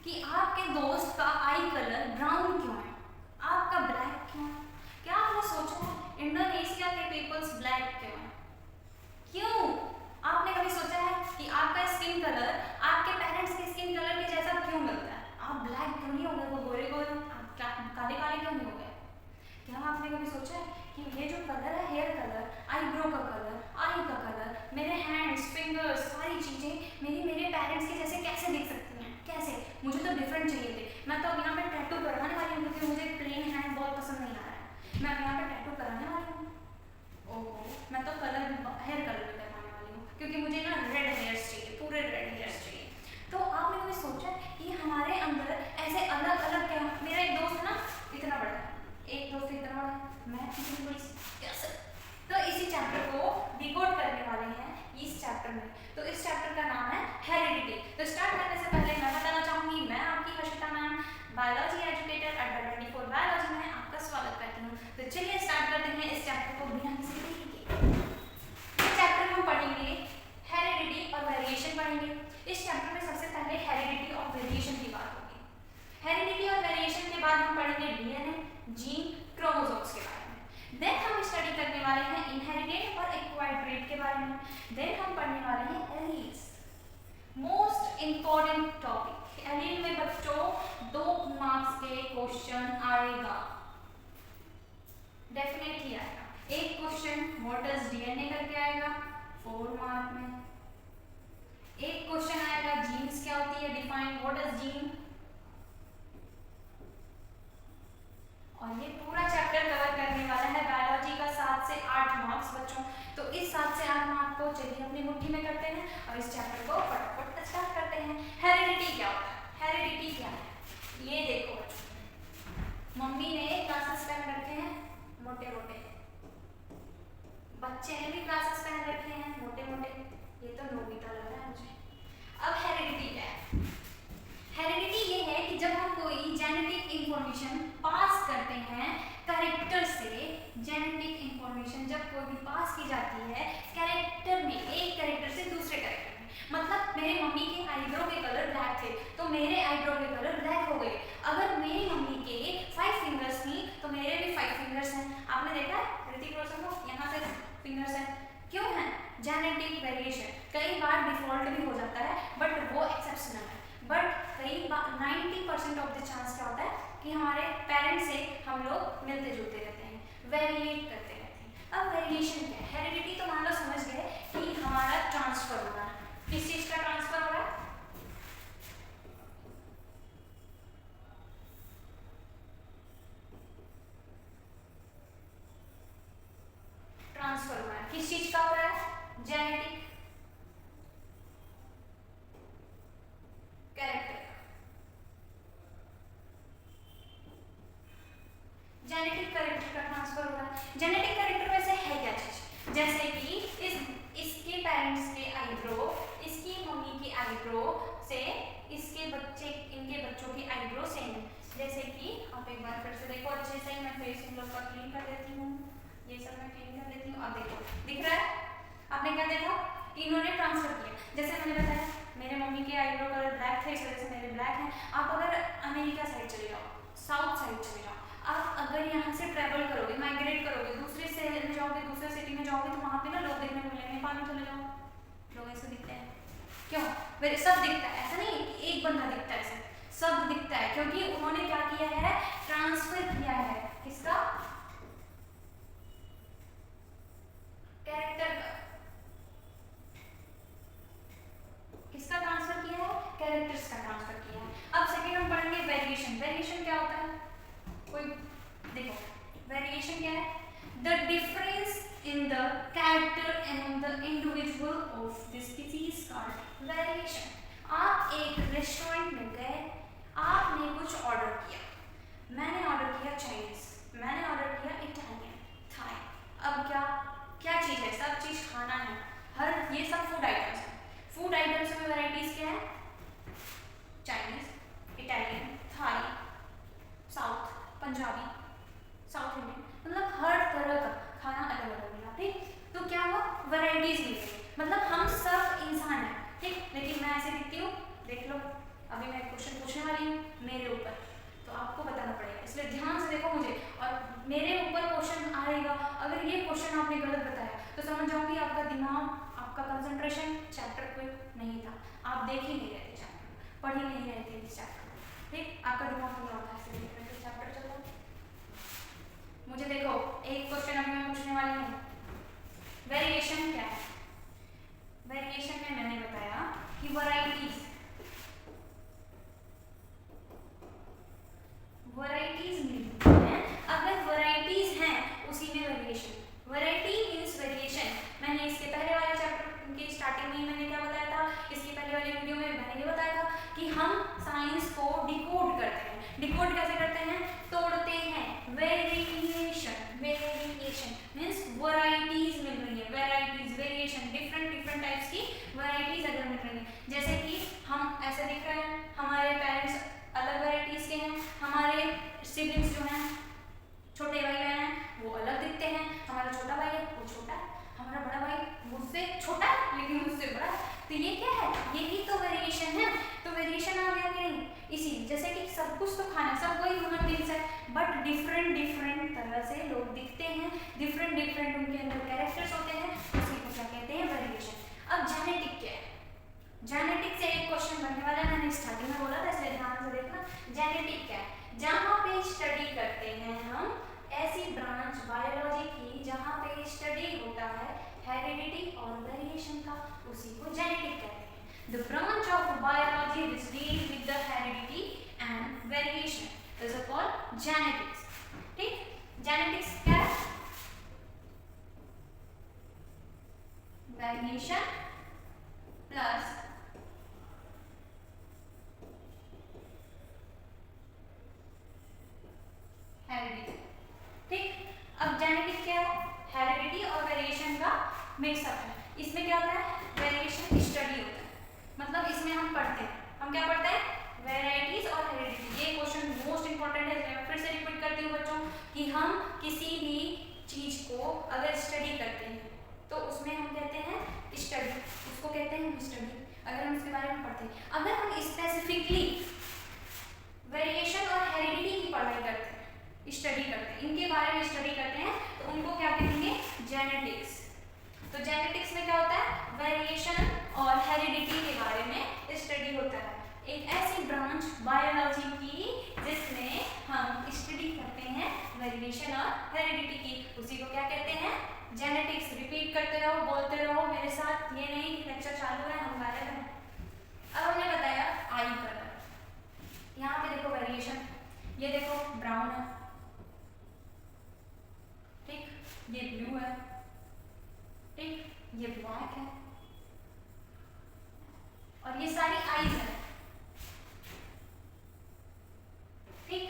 कि आपके दोस्त का आई कलर ब्राउन क्यों है, आपका ब्लैक क्यों है? क्या आपने सोचा है इंडोनेशिया के पीपल्स ब्लैक क्यों है? क्यों? आपने कभी सोचा है कि आपका स्किन कलर आपके पेरेंट्स के स्किन कलर के जैसा क्यों मिलता है? आप ब्लैक क्यों नहीं हो गए, वो गोरे गोरे, आप काले काले क्यों नहीं हो गए? क्या आपने कभी सोचा है कि ये जो कलर है, हेयर कलर, आईब्रो का कलर, आई का कलर, मेरे हैंड्स, फिंगर्स, सारी चीजें मेरे पेरेंट्स के जैसे कैसे दिख सकती हैं? कैसे? मुझे तो डिफरेंट चाहिए थे। मैं तो अब यहाँ पे टैटू करवाने वाली हूँ क्योंकि मुझे प्लेन हैंड बहुत पसंद नहीं आ रहा है। मैं अब यहाँ पे टैटू कराने वाली हूँ। ओहो, मैं तो कलर भी, हेयर कलर भी करवाने वाली हूँ क्योंकि मुझे ना रेड हेयर्स चाहिए, पूरे रेड हेयर्स चाहिए। तो आपने कभी सोचा है कि हमारे अंदर ऐसे अलग अलग क्या? मेरा एक दोस्त है ना, इतना बड़ा है, एक दोस्त इतना बड़ा है, मैं इतनी बड़ी कैसे? तो इसी चैप्टर को डिकोड करने वाले हैं इस चैप्टर में। तो इस चैप्टर का नाम है हेरिडिटी। तो स्टार्ट करने से पहले मैं बताना चाहूंगी, मैं आपकी हर्षिता मैम, बायोलॉजी एजुकेटर अड्डा 24 बायोलॉजी में आपका स्वागत करती हूँ। तो चलिए स्टार्ट करते हैं इस चैप्टर को बिना किसी देरी के। इस चैप्टर में हम पढ़ेंगे हेरिडिटी और वेरिएशन पढ़ेंगे। इस चैप्टर में सबसे पहले हेरिडिटी और वेरिएशन की बात होगी। हेरिडिटी और वेरिएशन के बाद हम पढ़ेंगे डीएनए, जीन, क्रोमोसोम्स के बारे में। देन हम स्टडी करने वाले हैं इनहेरिटेड और एक्वायर्ड ट्रेट के बारे में। देन हम पढ़ने वाले हैं alleles, most important topic. Allele में बच्चों 2 मार्क्स के क्वेश्चन आएगा, डेफिनेटली आएगा। एक क्वेश्चन व्हाट डज डीएनए करके आएगा 4 मार्क में। एक क्वेश्चन आएगा जीन्स क्या होती है, डिफाइन व्हाट डज जीन। और ये पूरा चैप्टर कवर करने वाला है बायोलॉजी का 7 से 8 मार्क्स बच्चों। तो इस 7 से 8 मार्क को चलिए अपनी मुट्ठी में करते हैं और इस चैप्टर को फटाफट स्टार्ट करते हैं। हेरिडिटी क्या होता है? हेरिडिटी क्या है? ये देखो बच्चों, मम्मी ने ग्लासेस पहन रखे हैं मोटे मोटे, बच्चे ने भी ग्लासेस पहन रखे हैं मोटे मोटे, ये तो नोबिता लग रहा है मुझे। अब हेरिडिटी क्या है? हेरिडिटी ये है कि जब हम कोई जेनेटिक इंफॉर्मेशन पास करते हैं कैरेक्टर से, जेनेटिक इंफॉर्मेशन जब कोई भी पास की जाती है कैरेक्टर में, एक कैरेक्टर से दूसरे कैरेक्टर में, मतलब मेरे मम्मी के आईब्रो के कलर ब्लैक थे तो मेरे आईब्रो के कलर ब्लैक हो गए। अगर मेरी मम्मी के 5 फिंगर्स थी तो मेरे भी 5 फिंगर्स हैं। आपने देखा है ऋतिक रोशन को, यहाँ से फिंगर्स हैं, क्यों है? Genetic variation. कई बार डिफॉल्ट भी हो जाता है बट वो एक्सेप्शनल है। बट कई बार 90% ऑफ द चांस क्या होता है कि हमारे पेरेंट्स से हम लोग मिलते जुलते रहते हैं, वेरिएट करते रहते हैं। अब वेरिएशन क्या है? हेरिडिटी तो मान लो समझ गए कि हमारा ट्रांसफर हो रहा है। किस चीज का ट्रांसफर हो रहा है? ट्रांसफर हो रहा है, किस चीज का हो रहा है? जेनेटिक कैरेक्टर, जेनेटिक कैरेक्टर का ट्रांसफर हो रहा है। जेनेटिक कैरेक्टर वैसे है क्या चीज? जैसे कि इसके पेरेंट्स के आईब्रो, इसकी मम्मी के आईब्रो से इसके बच्चे, इनके बच्चों की आईब्रो सेम है। जैसे कि आप एक बार फिर से देखो अच्छे से, मैं फेस इन लोग का क्लीन कर देती हूँ, ये सब मैं क्लीन कर देती हूँ। अब देखो दिख रहा है? आपने क्या देखा? इन्होंने ट्रांसफर किया। जैसे मैंने बताया मेरे मम्मी के आईब्रो कलर ब्लैक थे, इस वजह से मेरे ब्लैक हैं। आप अगर अमेरिका साइड चले जाओ, साउथ साइड चले जाओ, आप अगर यहाँ से ट्रैवल करोगे, माइग्रेट करोगे, दूसरे शहर में जाओगे, दूसरे सिटी में जाओगे, तो वहाँ पे ना लोग देखने को मिलेंगे। नेपाल में चले जाओ, लोग ऐसे दिखते हैं। क्यों? मेरे सब दिखता है, ऐसा नहीं कि एक बंदा दिखता है, ऐसे सब दिखता है क्योंकि उन्होंने क्या किया है? ट्रांसफर किया है। किसका? कैरेक्टर का। किसका ट्रांसफर किया है? कैरेक्टर्स का ट्रांसफर किया है। अब सेकेंड हम पढ़ेंगे वेरिएशन। वेरिएशन क्या होता है? कोई देखो, वेरिएशन क्या है? The difference in the character and the individual of the species called variation. आप एक रेस्टोरेंट में गए, आपने कुछ ऑर्डर किया, मैंने ऑर्डर किया चाइनीज, मैंने ऑर्डर किया इटालियन, थाई। अब क्या क्या चीज है? सब चीज खाना है, हर ये सब फूड आइटम्स है। फूड आइटम्स में वैरायटीज क्या है? Chinese, Italian, Thai, South, Punjabi, South Indian, मतलब हर तरह का खाना अलग अलग मिला। ठीक, तो क्या हुआ? वैरायटीज मिल गई। मतलब हम सब इंसान हैं, ठीक, लेकिन मैं ऐसे दिखती हूँ, देख लो। अभी मैं क्वेश्चन पूछने वाली हूँ मेरे ऊपर, तो आपको बताना पड़ेगा, इसलिए ध्यान से देखो मुझे। और मेरे ऊपर क्वेश्चन आएगा, अगर ये क्वेश्चन आपने गलत बताया तो समझ जाऊंगी आपका दिमाग, आपका कंसंट्रेशन चैप्टर पे नहीं था, आप देख ही नहीं रहे थे चैप्टर, पढ़ ही नहीं रहे थे इस चैप्टर को, ठीक। आपका दिमाग नहीं होता है चैप्टर चल रहा। मुझे देखो एक क्वेश्चन अभी मैं पूछने वाली हूँ, वेरिएशन क्या है। वेरिएशन में मैंने बताया कि वैरायटीज मिलती हैं, अगर वैरायटीज हैं उसी में वेरिएशन। Variety means variation. मैंने इसके पहले वाले चैप्टर की स्टार्टिंग में ही मैंने क्या बताया था, इसके पहले वाले वीडियो में मैंने ये बताया था कि हम साइंस को डिकोड करते हैं। डिकोड कैसे करते हैं, तोड़ते हैं। वेरिएशन मींस वैरायटीज मिल रही है, वैरायटीज वेरिएशन, डिफरेंट टाइप्स की वैरायटीज अगर मिल रही है, जैसे कि हम ऐसे दिख रहे हैं, हमारे पेरेंट्स अलग वैरायटीज के हैं, हमारे सिबलिंग्स जो हैं, छोटे भाई बहन हैं, वो अलग दिखते हैं, हमारा छोटा भाई है वो छोटा है, हमारा बड़ा भाई मुझसे छोटा है लेकिन मुझसे बड़ा है, तो ये क्या है, यही तो वेरिएशन है। तो वेरिएशन आ गया कि नहीं, इसी जैसे कि सब कुछ तो खाना, सब वही ह्यूमन बीइंग्स है, बट डिफरेंट तरह से लोग दिखते हैं, डिफरेंट उनके अंदर कैरेक्टर्स होते हैं, उसी को क्या कहते हैं, वेरिएशन। अब जेनेटिक क्या है, जेनेटिक से एक क्वेश्चन बनने वाला है, मैंने स्टार्टिंग में बोला था इसलिए ध्यान से देखना। जेनेटिक क्या है, जहाँ पे स्टडी करते हैं हम ऐसी ब्रांच बायोलॉजी की जहाँ पे स्टडी होता है हेरिडिटी और वेरिएशन का, उसी को जेनेटिक कहते हैं। The branch of biology which deals with the heredity and variation is called genetics. ठीक, जेनेटिक्स क्या है, वेरिएशन प्लस हेरिडिटी। ठीक, अब जेनेटिक क्या है, हेरिडिटी और वेरिएशन का मिक्सअप है। इसमें क्या होता है, वेरिएशन स्टडी होता है, मतलब इसमें हम पढ़ते हैं, हम क्या पढ़ते हैं, वेराइटीज और हेरिडिटी। ये क्वेश्चन मोस्ट इंपॉर्टेंट है, मैं फिर से रिपीट करती हूँ बच्चों कि हम किसी भी चीज को अगर स्टडी करते हैं तो उसमें हम कहते हैं स्टडी, उसको कहते हैं स्टडी, अगर हम उसके बारे में पढ़ते हैं। अगर हम स्पेसिफिकली वेरिएशन और हेरिडिटी की पढ़ाई करते हैं, स्टडी करते हैं, इनके बारे में स्टडी करते हैं, तो उनको क्या कहेंगे, जेनेटिक्स। तो जेनेटिक्स में क्या होता है, वेरिएशन और हेरिडिटी के बारे में स्टडी होता है। एक ऐसी ब्रांच बायोलॉजी की जिसमें हम स्टडी करते हैं वेरिएशन और हेरिडिटी की, उसी को क्या कहते हैं, जेनेटिक्स। रिपीट करते रहो, बोलते रहो मेरे साथ, ये नहीं कि लेक्चर चालू है हम गायब हैं। अब हमने बताया आई कलर, यहाँ पे देखो वेरिएशन, ये देखो ब्राउन है, ठीक, ये ब्लू है, ठीक, ये ब्लैक है, और ये सारी आईज है, ठीक,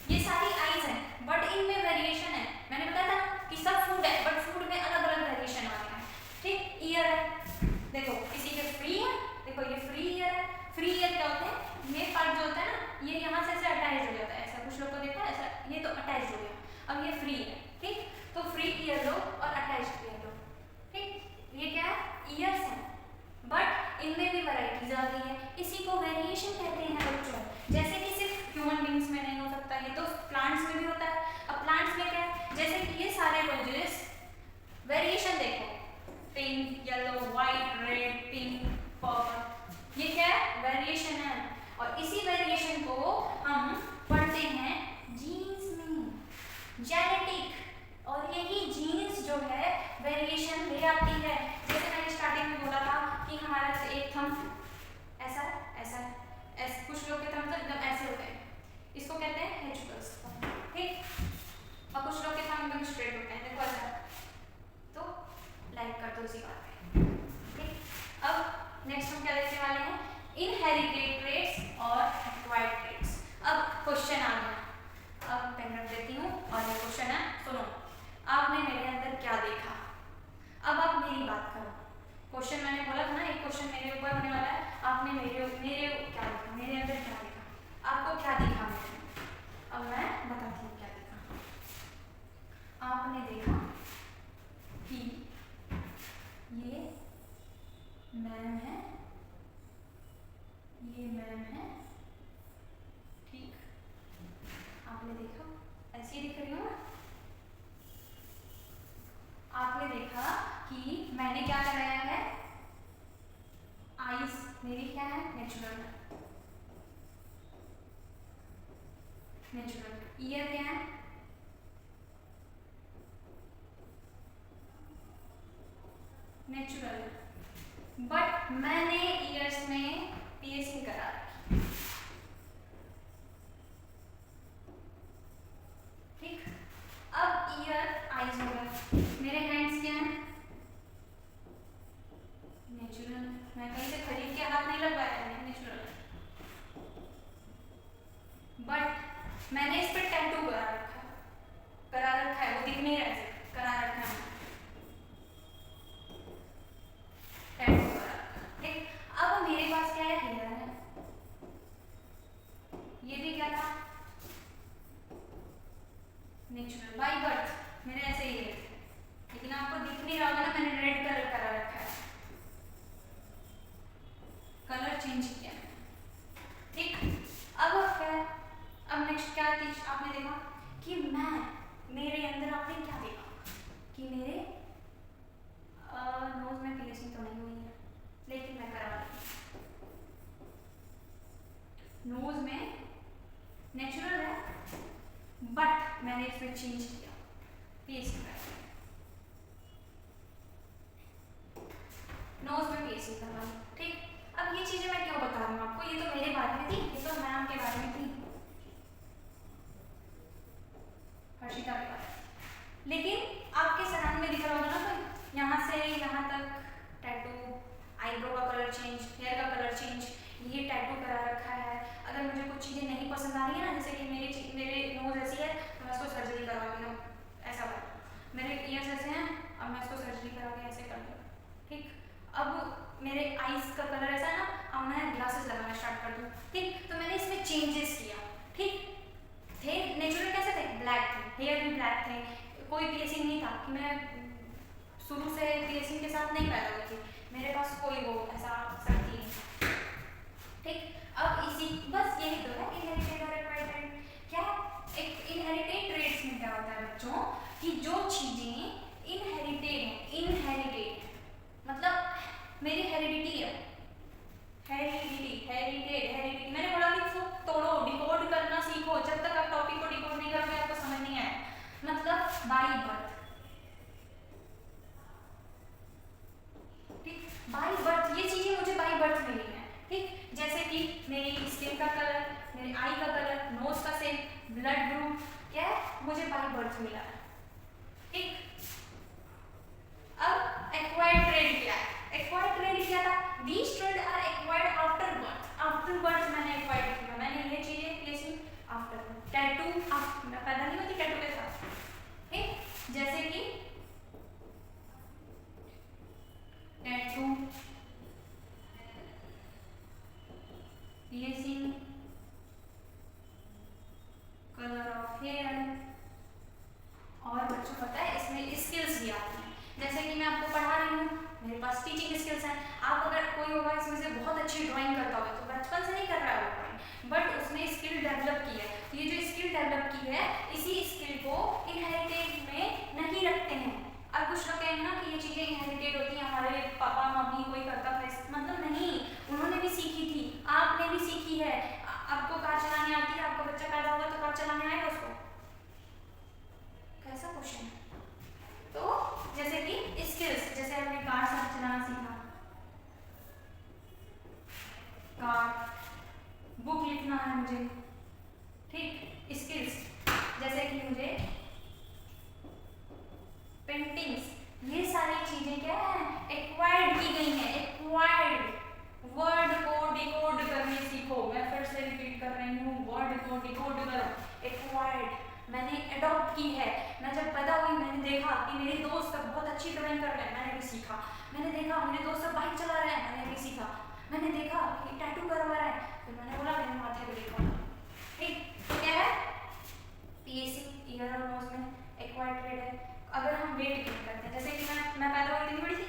ये सारी आईज है, बट इनमें वेरिएशन है। मैंने बताया था कि सब फूड है, बट फूड में अलग अलग वेरिएशन आ गया है, ठीक। ईयर है, देखो किसी के फ्री है, देखो ये फ्री ईयर है। फ्री ईयर क्या होते हैं, ये पार्ट जो होता है ना, ये यहाँ से ऐसे अटैच हो जाता है, ऐसा कुछ लोग को देखा है, ऐसा ये तो अटैच हो गया, अब ये फ्री है, ठीक। तो फ्री ईयर लो और अटैच ईयर लो, ठीक, ये क्या है, ईयर्स है, बट इनमें भी वैरायटीज आ गई है, इसी को वेरिएशन कहते हैं बच्चों। जैसे कि सिर्फ ह्यूमन बींग्स में नहीं हो सकता, ये तो प्लांट्स में भी होता है। अब प्लांट्स में क्या है, जैसे कि ये सारे रोजेस, वेरिएशन देखो, pink, yellow, white, red, pink, purple, ये क्या है, वेरिएशन है। और इसी वेरिएशन को हम पढ़ते हैं जीन्स में, जेनेटिक, और यही जीन्स जो है वेरिएशन ले आती है। जैसे मैंने स्टार्टिंग में बोला था कि हमारा एक थंब ऐसा ऐसा ऐसे, कुछ लोग के थंब तो एकदम ऐसे होते हैं, इसको कहते हैं हेचुकल्स, ठीक, और कुछ लोग के थंब एकदम स्ट्रेट होते हैं, देखो ऐसा, तो लाइक कर दो उसी बात पे, ठीक। अब नेक्स्ट हम क्या देखने वाले हैं, इनहेरिटेड ट्रेट्स और एक्वायर्ड ट्रेट्स। अब क्वेश्चन आ गया, अब पेन रख देती हूँ और ये क्वेश्चन है, सुनो, आपने मेरे अंदर क्या देखा, अब आप मेरी बात करो। क्वेश्चन मैंने बोला था ना, एक क्वेश्चन मेरे ऊपर होने वाला है, आपने मेरे क्या देखा, मेरे अंदर क्या देखा, आपको क्या दिखा मेरे, अब मैं बताती हूँ क्या देखा। आपने देखा कि ये मैम है, ये मैम है, नेचुरल, नेचुरल। ईयर क्या है? नेचुरल। बट मैंने ईयर्स में पियर्सिंग करा रखी, ठीक। अब ईयर आईज हो गया, मेरे हैंड्स क्या हैं? नेचुरल। मैं कहीं से खरीद के हाथ नहीं लगवाया है, नेचुरल। बट मैंने इस पर टैटू करा रखा है, वो दिख नहीं रहा है, करा रखा है, टैटू करा रखा है, ठीक। अब मेरे पास क्या है? हेयर है, ये भी क्या था? नेचुरल। बाय बर्थ मेरे ऐसे ही है, लेकिन आपको दिख नहीं रहा होगा ना, मैंने रेड कलर करा रखा है, कलर चेंज किया है, ठीक। अब क्या? अब नेक्स्ट क्या चीज आपने देखा कि मेरे अंदर आपने क्या देखा कि मेरे नोज में पियर्सिंग तो नहीं हुई है, लेकिन मैं करा रही हूँ। नोज में नेचुरल है, बट मैंने इसमें चेंज किया, पियर्सिंग कर नोज में पियर्सिंग करवाई, ठीक। अब ये चीजें मैं क्यों बता रही हूँ आपको? ये तो मेरे बारे में थी, ये तो मैम के बारे में थी, हर्षिता के बारे में। लेकिन आपके सराउंड में दिख रहा होगा ना, तो यहाँ से यहाँ तक टैटू, आईब्रो का कलर चेंज, हेयर का कलर चेंज, ये टैटू करा रखा है। अगर मुझे कुछ चीज़ें नहीं पसंद आ रही है ना, जैसे कि मेरे नोज ऐसी है तो मैं इसको सर्जरी करवा के ऐसा कर, मेरे ईयर्स ऐसे हैं अब मैं इसको सर्जरी करा के ऐसे कर दूँ, ठीक। अब मेरे आईज का कलर ऐसा है ना, अब मैं ग्लासेस लगाना स्टार्ट कर दूँ, ठीक। तो मैंने इसमें चेंजेस किया, ठीक। थे नेचुरल कैसे थे? ब्लैक थे, हेयर भी ब्लैक थे, कोई पियर्सिंग नहीं था कि मैं शुरू से पियर्सिंग के साथ नहीं पैदा हुई थी, मेरे पास कोई वो ऐसा शक्ति नहीं, ठीक। अब इसी बस यही तो है इनहेरिटेड और एक्वायर्ड। क्या एक इनहेरिटेड ट्रेड्स में क्या होता है बच्चों कि जो चीजें इनहेरिटेड मतलब मेरी हेरिडिटी है, हेरिडिटी मैंने बोला कि इसको तोड़ो, डिकोड करना सीखो, जब तक आप टॉपिक को डिकोड नहीं करोगे आपको समझ नहीं आए। मतलब बाय बर्थ, ठीक, बाय बर्थ ये चीजें मुझे बाय बर्थ मिली है, ठीक। जैसे कि मेरी स्किन का कलर, मेरे आई का कलर, नोज का शेप, ब्लड ग्रुप, क्या है मुझे बाय बर्थ मिला है, ठीक। अब एक्वायर्ड ट्रेड क्या है? एक्वायर्ड ट्रेड क्या था? These trait are acquired after birth, after birth मैंने एक्वायर्ड किया, मैंने ये चीजें कैसी आफ्टर बर्थ, टैटू मैं पैदा नहीं होती टैटू के साथ, ठीक। जैसे कि tattoo, piercing, colour of hair, और बच्चों पता है इसमें स्किल्स भी आती हैं, जैसे कि मैं आपको पढ़ा रही हूँ, मेरे पास टीचिंग स्किल्स हैं। आप अगर कोई होगा इसमें से बहुत अच्छी ड्राइंग करता होगा तो बचपन से नहीं कर रहा है वो ड्राइंग, बट उसने स्किल डेवलप की है, तो ये जो स्किल डेवलप की है इसी स्किल को इनहेरिटेड में नहीं रखते हैं। अब कुछ लोग कहेंगे ना कि ये चीज़ें इनहेरिटेड होती हैं, हमारे पापा मम्मी कोई करता था, मतलब नहीं, उन्होंने भी सीखी थी, आपने भी सीखी है। आपको कार चलाने आती है, आपका बच्चा पैदा होगा तो कार चलाने आएगा उसको? कैसा क्वेश्चन है? तो जैसे कि स्किल्स, जैसे हमने कार चलाना सीखा, कार, बुक लिखना है मुझे, ठीक, स्किल्स, जैसे कि मुझे पेंटिंग्स, ये सारी चीजें क्या है एक्वायर्ड की गई हैं। एक्वायर्ड वर्ड को डिकोड करने सीखो, मैं फिर से रिपीट कर रही हूँ, वर्ड को डिकोड करो। एक्वायर्ड मैंने अडॉप्ट की है, मैं जब पैदा हुई मैंने देखा कि मेरे दोस्त सब बहुत अच्छी ड्राइंग कर रहे हैं, मैंने भी सीखा। मैंने देखा मेरे दोस्त सब बाइक चला रहे हैं, मैंने भी सीखा। मैंने देखा कि टैटू करवा रहा है, तो मैंने बोला मैंने माथे पे देखा, ठीक। तो क्या है पियर्सिंग ईयर और नोज में एक्वायर्ड ट्रेड है। अगर हम वेट गेन करते हैं, जैसे कि मैं पैदा हुई इतनी बड़ी थी,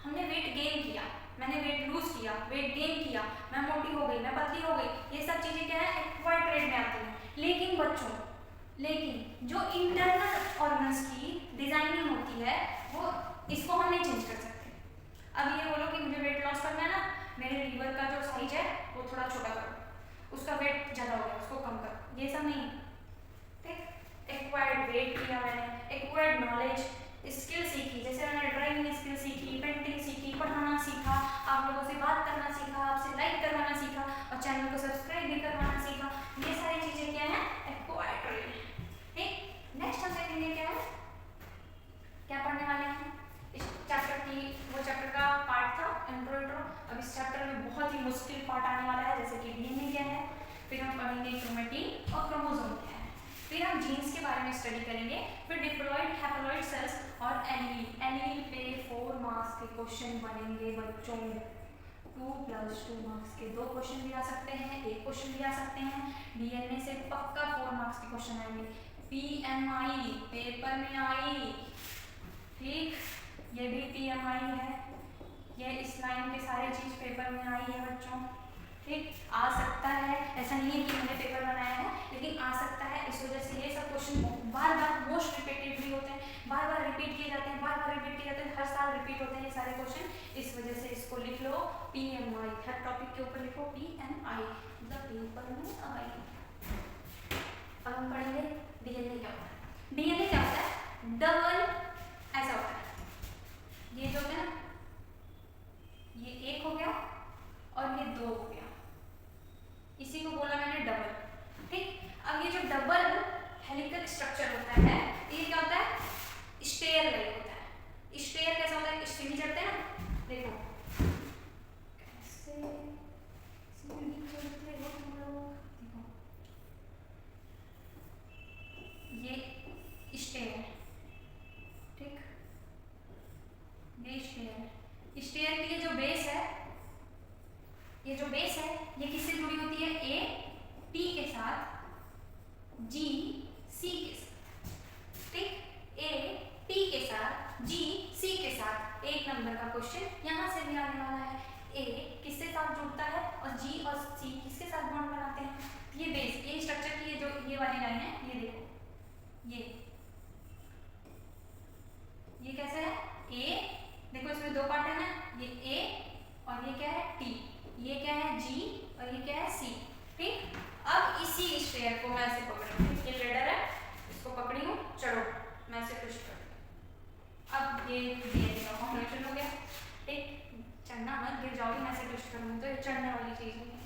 हमने वेट गेन किया, मैंने वेट लूज किया, वेट गेन किया, मैं मोटी हो गई, मैं पतली हो गई, ये सब चीजें क्या है एक्वायर्ड ट्रेड में आती हैं। लेकिन बच्चों, लेकिन जो इंटरनल ऑर्गन्स की डिजाइनिंग होती है वो इसको हम नहीं चेंज कर सकते। अब ये बोलो कि मुझे वेट लॉस करना है ना, मेरे लीवर का जो साइज है वो थोड़ा छोटा करो, उसका वेट ज़्यादा हो गया उसको कम करो, ये सब नहीं। ठीक, एक्वायर्ड वेट किया मैंने, एक्वायर्ड नॉलेज, स्किल सीखी, जैसे मैंने ड्राइविंग स्किल सीखी, पेंटिंग सीखी, पढ़ाना सीखा, आप लोगों से बात करना सीखा, आपसे लाइक करवाना सीखा और चैनल को सब्सक्राइब भी करवाना सीखा। ये सारी चीज़ें क्या है, एक्वायर्ड। ठीक, नेक्स्ट हम देखेंगे क्या है, क्या पढ़ने वाले हैं इस चैप्टर की, वो चैप्टर का पार्ट था इंट्रो। अब इस चैप्टर में बहुत ही मुश्किल पार्ट आने वाला है, जैसे कि डीएनए क्या है, फिर हम पढ़ेंगे क्रोमेटिन और क्रोमोसोम क्या है, फिर हम जीन्स के बारे में स्टडी करेंगे, फिर डिप्लॉइड हैप्लॉइड सेल्स और एलील। एलील पे 4 मार्क्स के क्वेश्चन बनेंगे बच्चों, 2 + 2 मार्क्स के 2 क्वेश्चन भी आ सकते हैं, 1 क्वेश्चन भी आ सकते हैं। डीएनए से पक्का 4 मार्क्स के क्वेश्चन आएंगे। पीएमआई पेपर में आई, ठीक, ये भी पीएमआई है, ये इस लाइन के सारे चीज पेपर में आई है बच्चों। ठीक, आ सकता है, ऐसा नहीं है कि मैंने पेपर बनाया है, लेकिन आ सकता है, इस वजह से ये सब क्वेश्चन बार बार मोस्ट रिपीटेडली होते हैं, बार बार रिपीट किए जाते हैं, बार बार रिपीट किए जाते हैं, हर साल रिपीट होते हैं ये सारे क्वेश्चन, इस वजह से इसको लिख लो पीएमआई, हर टॉपिक के ऊपर लिखो पीएमआई, मतलब पेपर में आई। अब हम पढ़ेंगे डीएनए क्या होता है। डीएनए क्या होता है, डबल ऐसा होता है, ये जो है ना, ये 1 हो गया और ये 2 हो गया, इसी को बोला मैंने डबल। ठीक, अब ये जो डबल हेलिकल स्ट्रक्चर होता है, ये क्या होता है, स्टेयर लाइक होता है। स्टेयर कैसा होता है, सीढ़ी चढ़ते हैं ना, देखो कैसे सीढ़ी चढ़ते हो तुम लोग, देखो ये स्टेयर है, ठीक, ये स्टेयर की ये जो बेस है, ये जो बेस है ये किससे जुड़ी होती है, ए टी के साथ, जी सी के साथ। ठीक, ए टी के साथ, जी सी के साथ। 1 नंबर का क्वेश्चन यहाँ से भी आने वाला है, ए किसके साथ जुड़ता है और जी और सी किसके साथ बॉन्ड बनाते हैं। ये बेस, ये स्ट्रक्चर की ये जो ये वाली लाइन है, ये देखो, ये कैसे है, ए, देखो इसमें 2 पार्ट है ना, ये ए और ये क्या है टी, ये क्या है जी और ये क्या है सी। ठीक, अब इसी स्टेयर को मैं ऐसे पकड़ रही हूँ, ये लेडर है, इसको पकड़ी हूँ, चढ़ो, मैं ऐसे पुश कर, अब ये डीएनए का फॉर्मेशन हो गया। ठीक, चढ़ना मत, गिर जाओगे, मैं ऐसे पुश करूँगी तो ये चढ़ने वाली चीज़ नहीं है।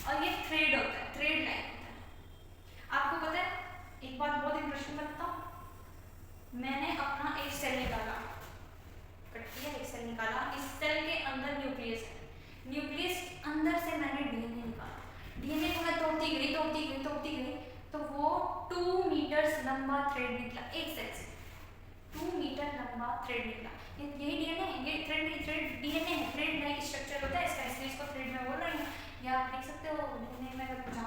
और ये थ्रेड होता है, थ्रेड लाइन होता है। आपको पता है, एक बात बहुत इंटरेस्टिंग लगता हूँ, मैंने अपना एक सेल निकाला, कट किया, एक सेल निकाला, इस सेल के अंदर न्यूक्लियस है, न्यूक्लियस के अंदर से मैंने डीएनए निकाला, डीएनए को मैं तोड़ती गई, तो वो 2 मीटर लंबा थ्रेड निकला, एक सेल से 2 मीटर लंबा थ्रेड निकला। यही डीएनए है, ये थ्रेड डीएनए है, थ्रेड लाइक स्ट्रक्चर होता है इसका, इसलिए इसको थ्रेड में बोल रही हूँ, या आप देख सकते हो डीएनए में अगर पूछा,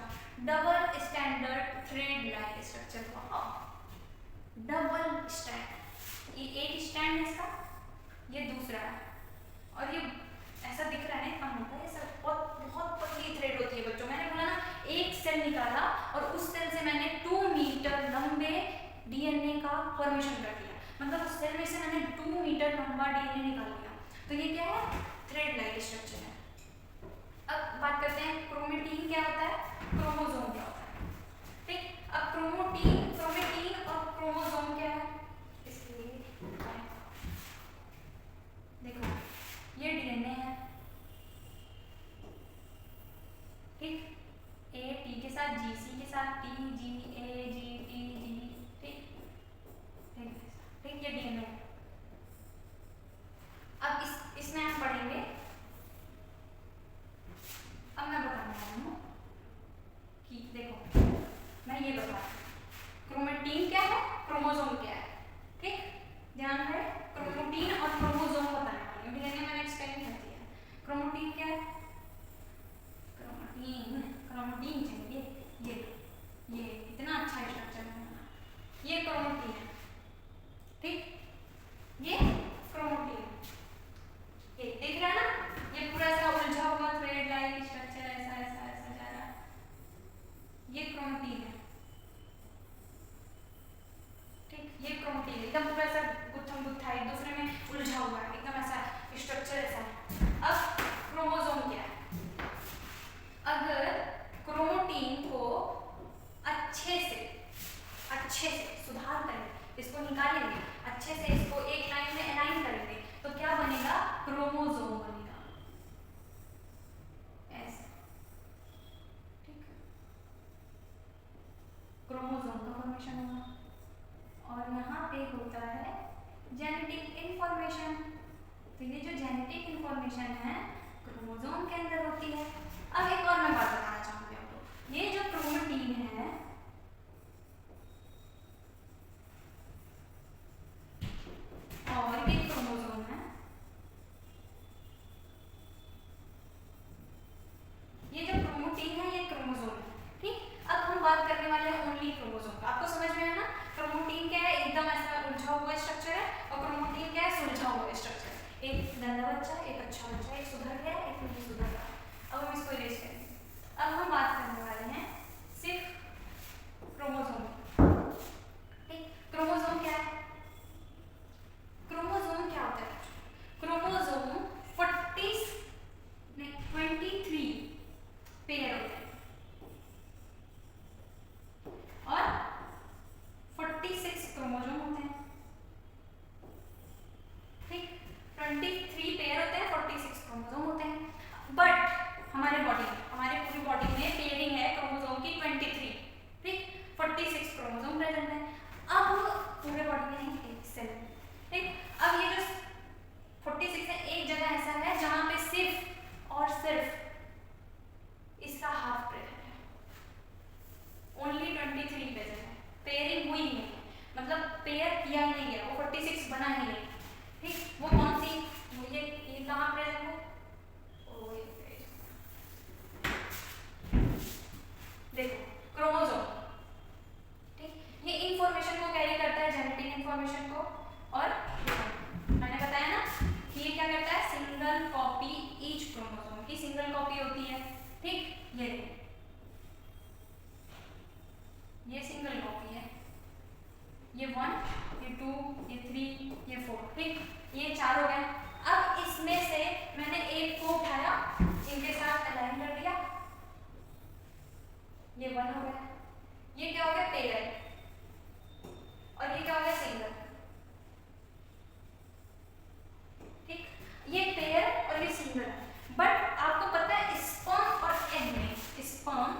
double standard thread like structure हुआ, डबल स्टैंड, ये एक स्टैंड है इसका, ये दूसरा है, और ये ऐसा दिख रहा है, इतना मोटा है, सब बहुत पतली थ्रेड होती है बच्चों। मैंने बोला ना, एक सेल निकाला और उस सेल से मैंने 2 मीटर लंबे डीएनए का फॉर्मेशन कर दिया, मतलब उस सेल में से मैंने 2 मीटर लंबा डीएनए निकाल लिया, तो ये क्या है, थ्रेड लाइक स्ट्रक्चर है। अब बात करते हैं क्रोमेटिन क्या होता है, क्रोमोसोम क्या होता है। ठीक, अब क्रोमेटिन और क्रोमोसोम क्या है, इसलिए देखो ये डीएनए है, ठीक, ए टी के साथ, जी सी के साथ, टी जी ए जी टी जी, ठीक, ठीक, ये डीएनए है। अब इसमें हम पढ़ेंगे, अब मैं बताने वाली हूँ कि देखो, मैं ये बता रही हूँ क्रोमेटिन क्या है, क्रोमोसोम क्या है। ठीक, ध्यान रहे, क्रोमेटिन और क्रोमोसोम बताने वाली हूँ, डीएनए मैंने एक्सप्लेन कर दिया। क्रोमेटिन क्या है, क्रोमेटिन चाहिए, ये इतना अच्छा स्ट्रक्चर है, ये क्रोमेटिन है। ठीक, ये क्रोमेटिन, ये दिख रहा है ना, ये पूरा ऐसा उलझा हुआ थ्रेड लाइक स्ट्रक्चर, ऐसा ऐसा ऐसा जा रहा है, ये क्रोमेटिन है। इंफॉर्मेशन होगा और यहाँ पे होता है जेनेटिक इंफॉर्मेशन। तो ये जो जेनेटिक इंफॉर्मेशन है क्रोमोसोम के अंदर होती है। अब एक और मैं बात बताना चाहूंगी आपको, ये जो क्रोमेटिन है और ये क्रोमोसोम है, ये जो क्रोमेटिन है ये क्रोमोसोम है, ठीक। अब हम बात करने वाले हैं ओनली क्रोमोसोम का। आपको समझ में आया ना, क्रोमेटिन क्या है, एकदम ऐसा उलझा हुआ स्ट्रक्चर है, और क्रोमेटिन क्या है, सुलझा हुआ स्ट्रक्चर। एक गंदा बच्चा, एक अच्छा बच्चा, एक सुधर गया, एक नहीं सुधर रहा। अब हम इसको इरेज करेंगे। अब हम बात करने वाले हैं सिर्फ क्रोमोसोम, ठीक। क्रोमोसोम क्या है, क्रोमोसोम क्या होता है, क्रोमोसोम 23 पेयर होते हैं और 46 क्रोमोसोम होते हैं, ठीक। 23 पेयर होते हैं, 46 क्रोमोसोम होते हैं। बट हमारे पूरी बॉडी में पेयरिंग है क्रोमोसोम की 23, ठीक। 46 क्रोमोसोम प्रेजेंट है। अब पूरे बॉडी में नहीं, एक सेल, ठीक। अब ये जो 46 है, एक जगह ऐसा है जहां पे सिर्फ और सिर्फ इसका हाफ प्रेजेंट है, ओनली 23 प्रेजेंट है, पेयरिंग हुई नहीं है, मतलब पेयर किया ही नहीं है, वो 46 बना ही नहीं, ठीक। वो कौन सी, ये कहाँ प्रेजेंट है, देखो क्रोमोसोम, ठीक। ये इंफॉर्मेशन को कैरी करता है, जेनेटिक इंफॉर्मेशन को, और मैंने बताया ना कि ये क्या करता है, सिंगल कॉपी ईच क्रोमोसोम की सिंगल कॉपी होती है, ठीक। ये सिंगल कॉपी है, ये 1, ये 2, ये 3, ये 4, ठीक। ये 4 हो गए। अब इसमें से मैंने एक को उठाया, इनके साथ अलाइन कर दिया, ये 1 हो गया। ये क्या हो गया, पेयर, और ये क्या हो गया, सिंगल, ठीक। ये पेयर और ये सिंगल है। बट आपको पता है स्पर्म और एग में, स्पर्म